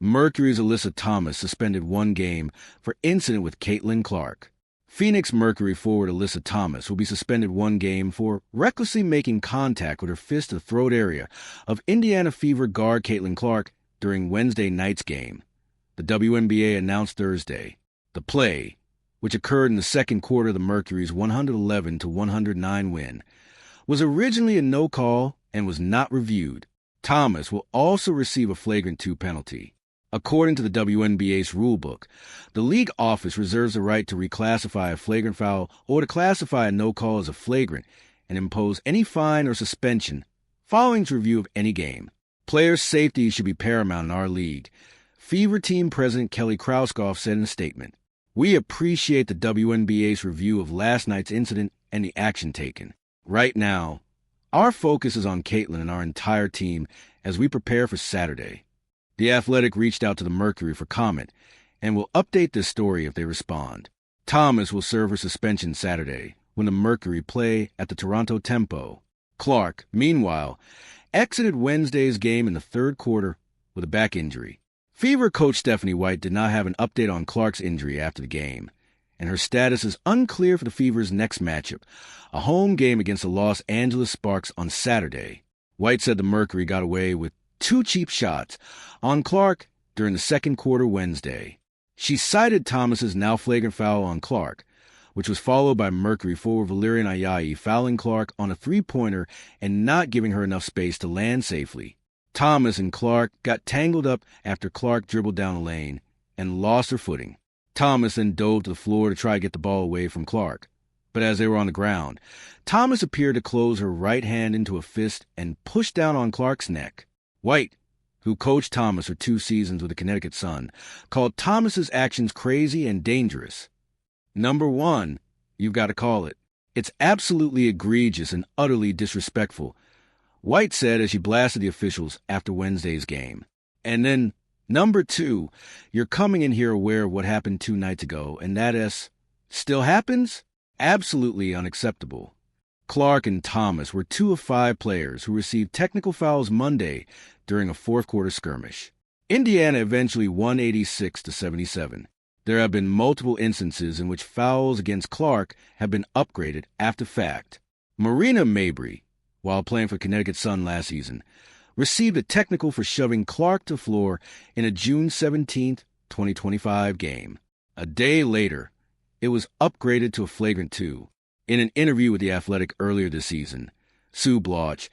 Mercury's Alyssa Thomas suspended 1 game for incident with Caitlin Clark. Phoenix Mercury forward Alyssa Thomas will be suspended 1 game for recklessly making contact with her fist to the throat area of Indiana Fever guard Caitlin Clark during Wednesday night's game. The WNBA announced Thursday. The play, which occurred in the second quarter of the Mercury's 111-109 win, was originally a no call and was not reviewed. Thomas will also receive a flagrant 2 penalty. According to the WNBA's rulebook, the league office reserves the right to reclassify a flagrant foul or to classify a no call as a flagrant and impose any fine or suspension following its review of any game. Players' safety should be paramount in our league, Fever team president Kelly Krauskopf said in a statement. We appreciate the WNBA's review of last night's incident and the action taken. Right now, our focus is on Caitlin and our entire team as we prepare for Saturday. The Athletic reached out to the Mercury for comment and will update this story if they respond. Thomas will serve her suspension Saturday when the Mercury play at the Toronto Tempo. Clark, meanwhile, exited Wednesday's game in the third quarter with a back injury. Fever coach Stephanie White did not have an update on Clark's injury after the game, and her status is unclear for the Fever's next matchup, a home game against the Los Angeles Sparks on Saturday. White said the Mercury got away with 2 cheap shots on Clark during the second quarter Wednesday. She cited Thomas's now flagrant foul on Clark, which was followed by Mercury forward Valerian Ayayi fouling Clark on a 3-pointer and not giving her enough space to land safely. Thomas and Clark got tangled up after Clark dribbled down the lane and lost her footing. Thomas then dove to the floor to try to get the ball away from Clark. But as they were on the ground, Thomas appeared to close her right hand into a fist and push down on Clark's neck. White, who coached Thomas for 2 seasons with the Connecticut Sun, called Thomas's actions crazy and dangerous. Number 1, you've got to call it. It's absolutely egregious and utterly disrespectful, White said as she blasted the officials after Wednesday's game. And then, number 2, you're coming in here aware of what happened 2 nights ago, and that is, still happens? Absolutely unacceptable. Clark and Thomas were 2 of 5 players who received technical fouls Monday during a fourth-quarter skirmish. Indiana eventually won 86-77. There have been multiple instances in which fouls against Clark have been upgraded after fact. Marina Mabrey, while playing for Connecticut Sun last season, received a technical for shoving Clark to the floor in a June 17, 2025 game. A day later, it was upgraded to a flagrant 2. In an interview with The Athletic earlier this season, Sue Bloch,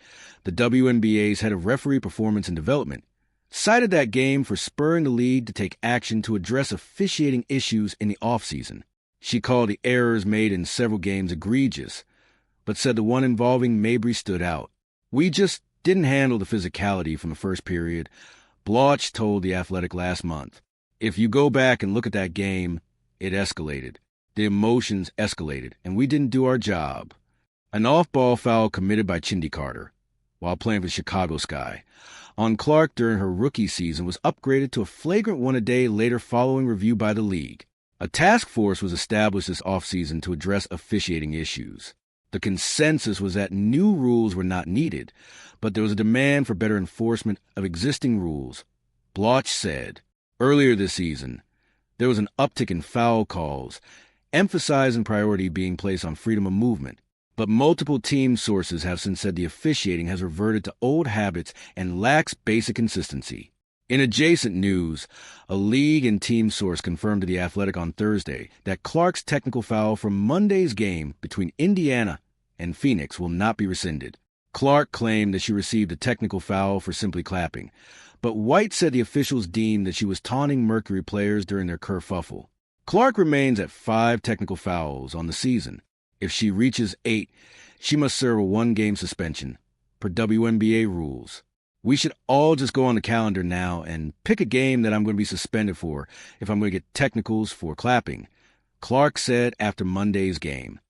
the WNBA's head of referee performance and development, cited that game for spurring the league to take action to address officiating issues in the offseason. She called the errors made in several games egregious, but said the one involving Mabrey stood out. We just didn't handle the physicality from the first period, Bloch told The Athletic last month. If you go back and look at that game, it escalated. The emotions escalated, and we didn't do our job. An off-ball foul committed by Chindy Carter, while playing for Chicago Sky, on Clark during her rookie season was upgraded to a flagrant 1 a day later following review by the league. A task force was established this offseason to address officiating issues. The consensus was that new rules were not needed, but there was a demand for better enforcement of existing rules. Bloch said, earlier this season, there was an uptick in foul calls, emphasizing priority being placed on freedom of movement. But multiple team sources have since said the officiating has reverted to old habits and lacks basic consistency. In adjacent news, a league and team source confirmed to The Athletic on Thursday that Clark's technical foul from Monday's game between Indiana and Phoenix will not be rescinded. Clark claimed that she received a technical foul for simply clapping, but White said the officials deemed that she was taunting Mercury players during their kerfuffle. Clark remains at 5 technical fouls on the season. If she reaches 8, she must serve a 1-game suspension, per WNBA rules. We should all just go on the calendar now and pick a game that I'm going to be suspended for if I'm going to get technicals for clapping, Clark said after Monday's game.